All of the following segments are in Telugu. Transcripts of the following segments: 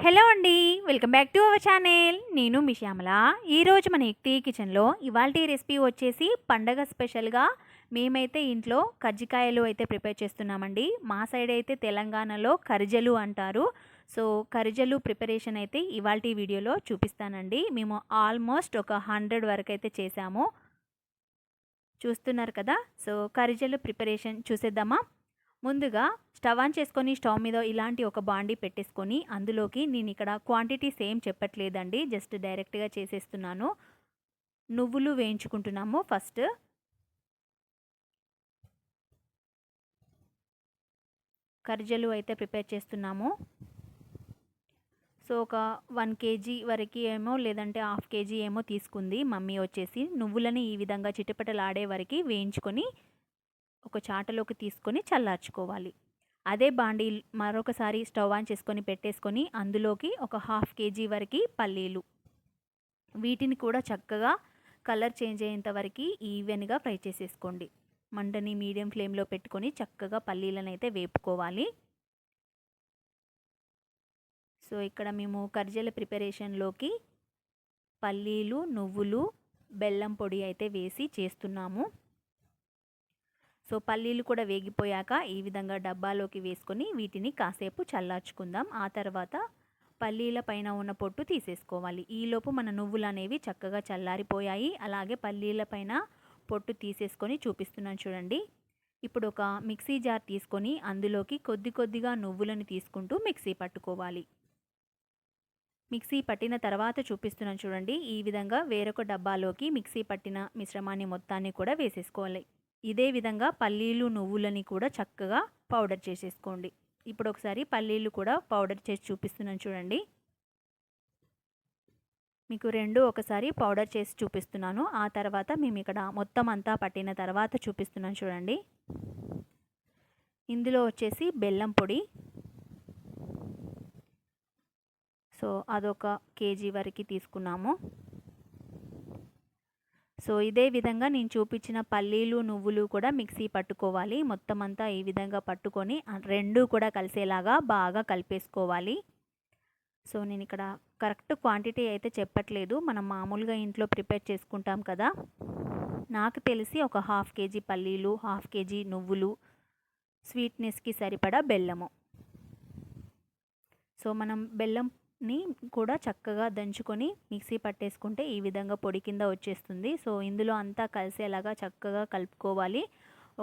హలో అండి. Welcome back to our channel. నేను మీ శ్యామల. ఈరోజు మన యుక్తి కిచెన్లో ఇవాల్టి రెసిపీ వచ్చేసి పండగ స్పెషల్గా మేమైతే ఇంట్లో కజ్జికాయలు అయితే ప్రిపేర్ చేస్తున్నామండి. మా సైడ్ అయితే తెలంగాణలో కరిజలు అంటారు. సో కరిజలు ప్రిపరేషన్ అయితే ఇవాల్టి వీడియోలో చూపిస్తానండి. మేము ఆల్మోస్ట్ ఒక 100 వరకు అయితే చేసాము. చూస్తున్నారు కదా. సో కరిజలు ప్రిపరేషన్ చూసేద్దామా. ముందుగా స్టవ్ ఆన్ చేసుకొని స్టవ్ మీద ఇలాంటి ఒక బాండీ పెట్టేసుకొని అందులోకి నేను ఇక్కడ క్వాంటిటీ సేమ్ చెప్పట్లేదండి, జస్ట్ డైరెక్ట్గా చేసేస్తున్నాను. నువ్వులు వేయించుకుంటున్నాము. ఫస్ట్ కర్జలు అయితే ప్రిపేర్ చేస్తున్నాము. సో ఒక 1 కేజీ వరకు ఏమో, లేదంటే 1/2 కేజీ ఏమో తీసుకుంది మమ్మీ వచ్చేసి. నువ్వులని ఈ విధంగా చిటపటలాడే వరకు వేయించుకొని ఒక చాటలోకి తీసుకొని చల్లార్చుకోవాలి. అదే బాండీ మరొకసారి స్టవ్ ఆన్ చేసుకొని పెట్టేసుకొని అందులోకి ఒక 1/2 కేజీ వరకు పల్లీలు, వీటిని కూడా చక్కగా కలర్ చేంజ్ అయ్యేంత వరకు ఈవెన్గా ఫ్రై చేసేసుకోండి. మంటని మీడియం ఫ్లేమ్లో పెట్టుకొని చక్కగా పల్లీలను అయితే వేపుకోవాలి. సో ఇక్కడ మేము కర్జల ప్రిపరేషన్లోకి పల్లీలు, నువ్వులు, బెల్లం పొడి అయితే వేసి చేస్తున్నాము. సో పల్లీలు కూడా వేగిపోయాక ఈ విధంగా డబ్బాలోకి వేసుకొని వీటిని కాసేపు చల్లార్చుకుందాం. ఆ తర్వాత పల్లీల పైన ఉన్న పొట్టు తీసేసుకోవాలి. ఈలోపు మన నువ్వులు అనేవి చక్కగా చల్లారిపోయాయి. అలాగే పల్లీల పైన పొట్టు తీసేసుకొని చూపిస్తున్నాను చూడండి. ఇప్పుడు ఒక మిక్సీ జార్ తీసుకొని అందులోకి కొద్ది కొద్దిగా నువ్వులను తీసుకుంటూ మిక్సీ పట్టుకోవాలి. మిక్సీ పట్టిన తర్వాత చూపిస్తున్నాను చూడండి. ఈ విధంగా వేరొక డబ్బాలోకి మిక్సీ పట్టిన మిశ్రమాన్ని మొత్తాన్ని కూడా వేసేసుకోవాలి. ఇదే విధంగా పల్లీలు, నువ్వులని కూడా చక్కగా పౌడర్ చేసేసుకోండి. ఇప్పుడు ఒకసారి పల్లీలు కూడా పౌడర్ చేసి చూపిస్తున్నాను చూడండి. మీకు రెండు ఒకసారి పౌడర్ చేసి చూపిస్తున్నాను. ఆ తర్వాత మేము ఇక్కడ మొత్తం అంతా పట్టిన తర్వాత చూపిస్తున్నాను చూడండి. ఇందులో వచ్చేసి బెల్లం పొడి, సో అదొక కేజీ వరకు తీసుకున్నాము. సో ఇదే విధంగా నేను చూపించిన పల్లీలు, నువ్వులు కూడా మిక్సీ పట్టుకోవాలి. మొత్తం అంతా ఈ విధంగా పట్టుకొని రెండు కూడా కలిసేలాగా బాగా కలిపేసుకోవాలి. సో నేను ఇక్కడ కరెక్ట్ క్వాంటిటీ అయితే చెప్పట్లేదు, మనం మామూలుగా ఇంట్లో ప్రిపేర్ చేసుకుంటాం కదా. నాకు తెలిసి ఒక 1/2 కేజీ పల్లీలు, 1/2 కేజీ నువ్వులు, స్వీట్నెస్కి సరిపడా బెల్లము. సో మనం బెల్లంని కూడా చక్కగా దంచుకొని మిక్సీ పట్టేసుకుంటే ఈ విధంగా పొడి కింద వచ్చేస్తుంది. సో ఇందులో అంతా కలిసేలాగా చక్కగా కలుపుకోవాలి.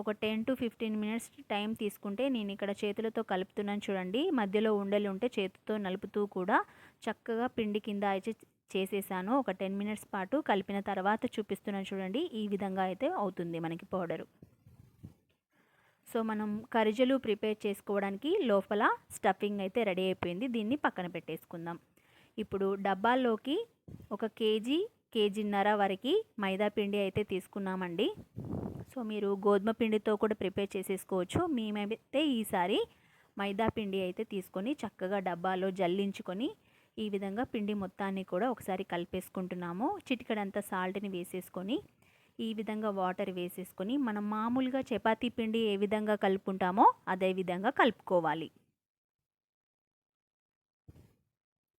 ఒక 10 to 15 మినిట్స్ టైం తీసుకుంటే నేను ఇక్కడ చేతులతో కలుపుతున్నాను చూడండి. మధ్యలో ఉండలు ఉంటే చేతితో నలుపుతూ కూడా చక్కగా పిండి కింద అయితే చేసేసాను. ఒక 10 మినిట్స్ పాటు కలిపిన తర్వాత చూపిస్తున్నాను చూడండి. ఈ విధంగా అయితే అవుతుంది మనకి పౌడరు. సో మనం కరిజలు ప్రిపేర్ చేసుకోవడానికి లోపల స్టఫింగ్ అయితే రెడీ అయిపోయింది. దీన్ని పక్కన పెట్టేసుకుందాం. ఇప్పుడు డబ్బాల్లోకి ఒక కేజీన్నర వరకు మైదా పిండి అయితే తీసుకున్నామండి. సో మీరు గోధుమ పిండితో కూడా ప్రిపేర్ చేసేసుకోవచ్చు. మేమైతే ఈసారి మైదా పిండి అయితే తీసుకొని చక్కగా డబ్బాలో జల్లించుకొని ఈ విధంగా పిండి మొత్తాన్ని కూడా ఒకసారి కలిపేసుకుంటున్నాము. చిటికెడంత సాల్ట్ని వేసేసుకొని ఈ విధంగా వాటర్ వేసేసుకొని మనం మామూలుగా చపాతీ పిండి ఏ విధంగా కలుపుకుంటామో అదే విధంగా కలుపుకోవాలి.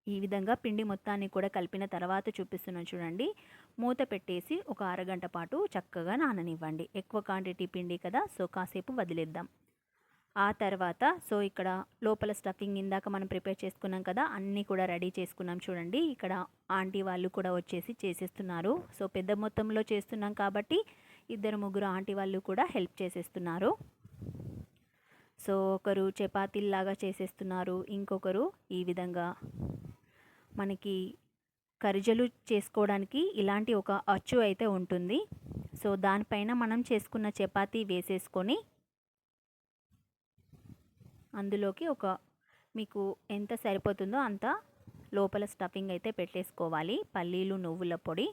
ఈ విధంగా పిండి మొత్తాన్ని కూడా కలిపిన తర్వాత చూపిస్తున్నాను చూడండి. మూత పెట్టేసి ఒక అరగంట పాటు చక్కగా నాననివ్వండి. ఎక్కువ క్వాంటిటీ పిండి కదా, సో కాసేపు వదిలేద్దాం. ఆ తర్వాత సో ఇక్కడ లోపల స్టఫింగ్ ఇందాక మనం ప్రిపేర్ చేసుకున్నాం కదా, అన్నీ కూడా రెడీ చేసుకున్నాం చూడండి. ఇక్కడ ఆంటీ వాళ్ళు కూడా వచ్చేసి చేసేస్తున్నారు. సో పెద్ద మొత్తంలో చేస్తున్నాం కాబట్టి 2-3 ఆంటీ వాళ్ళు కూడా హెల్ప్ చేసేస్తున్నారు. సో ఒకరు చపాతీల్లాగా చేసేస్తున్నారు, ఇంకొకరు ఈ విధంగా మనకి కరిజలు చేసుకోవడానికి ఇలాంటి ఒక అచ్చు అయితే ఉంటుంది. సో దానిపైన మనం చేసుకున్న చపాతీ వేసేసుకొని అందులోకి ఒక మీకు ఎంత సరిపోతుందో అంత లోపల స్టఫింగ్ అయితే పెట్టేసుకోవాలి. పల్లీలు, నువ్వుల పొడి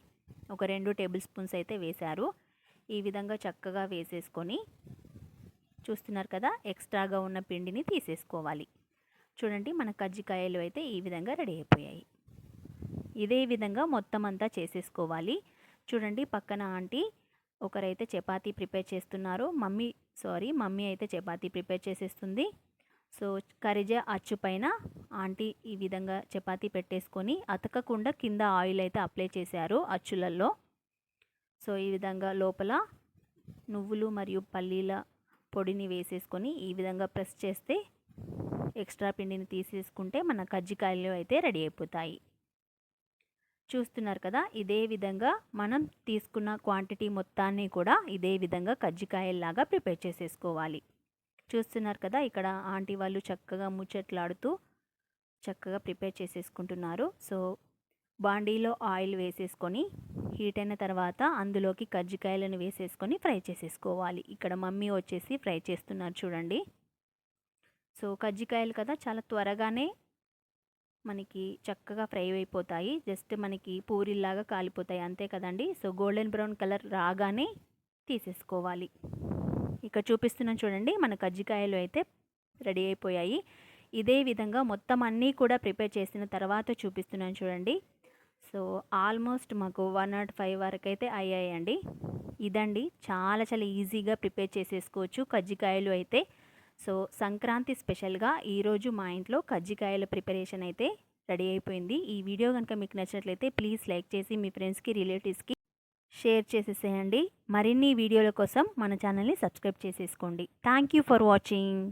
ఒక 2 టేబుల్ స్పూన్స్ అయితే వేశారు. ఈ విధంగా చక్కగా వేసేసుకొని చూస్తున్నారు కదా, ఎక్స్ట్రాగా ఉన్న పిండిని తీసేసుకోవాలి. చూడండి మన కజ్జికాయలు అయితే ఈ విధంగా రెడీ అయిపోయాయి. ఇదే విధంగా మొత్తం అంతా చేసేసుకోవాలి. చూడండి పక్కన ఆంటీ ఒకరైతే చపాతీ ప్రిపేర్ చేస్తున్నారు. మమ్మీ అయితే చపాతీ ప్రిపేర్ చేసేస్తుంది. సో కరిజ అచ్చు పైన ఆంటీ ఈ విధంగా చపాతీ పెట్టేసుకొని అతకకుండా కింద ఆయిల్ అయితే అప్లై చేశారు అచ్చులలో. సో ఈ విధంగా లోపల నువ్వులు మరియు పల్లీల పొడిని వేసేసుకొని ఈ విధంగా ప్రెస్ చేస్తే ఎక్స్ట్రా పిండిని తీసేసుకుంటే మన కజ్జికాయలు అయితే రెడీ అయిపోతాయి. చూస్తున్నారు కదా, ఇదే విధంగా మనం తీసుకున్న క్వాంటిటీ మొత్తాన్ని కూడా ఇదే విధంగా కజ్జికాయల్లాగా ప్రిపేర్ చేసేసుకోవాలి. చూస్తున్నారు కదా, ఇక్కడ ఆంటీ వాళ్ళు చక్కగా ముచ్చట్లాడుతూ చక్కగా ప్రిపేర్ చేసేసుకుంటున్నారు. సో బాండీలో ఆయిల్ వేసేసుకొని హీట్ అయిన తర్వాత అందులోకి కజ్జికాయలను వేసేసుకొని ఫ్రై చేసేసుకోవాలి. ఇక్కడ మమ్మీ వచ్చేసి ఫ్రై చేస్తున్నారు చూడండి. సో కజ్జికాయలు కదా చాలా త్వరగానే మనకి చక్కగా ఫ్రై అయిపోతాయి. జస్ట్ మనకి పూరిలాగా కాలిపోతాయి అంతే కదండి. సో గోల్డెన్ బ్రౌన్ కలర్ రాగానే తీసేసుకోవాలి. ఇక్కడ చూపిస్తున్నాను చూడండి, మన కజ్జికాయలు అయితే రెడీ అయిపోయాయి. ఇదే విధంగా మొత్తం అన్నీ కూడా ప్రిపేర్ చేసిన తర్వాత చూపిస్తున్నాను చూడండి. సో ఆల్మోస్ట్ మాకు 105 వరకు అయితే అయ్యాయండి. ఇదండి, చాలా చాలా ఈజీగా ప్రిపేర్ చేసేసుకోవచ్చు కజ్జికాయలు అయితే. సో సంక్రాంతి స్పెషల్గా ఈరోజు మా ఇంట్లో కజ్జికాయల ప్రిపరేషన్ అయితే రెడీ అయిపోయింది. ఈ వీడియో కనుక మీకు నచ్చినట్లయితే ప్లీజ్ లైక్ చేసి మీ ఫ్రెండ్స్కి రిలేటివ్స్కి షేర్ చేసేసేయండి. మరిన్ని వీడియోల కోసం మన ఛానల్ని సబ్స్క్రైబ్ చేసేసుకోండి. Thank you for watching.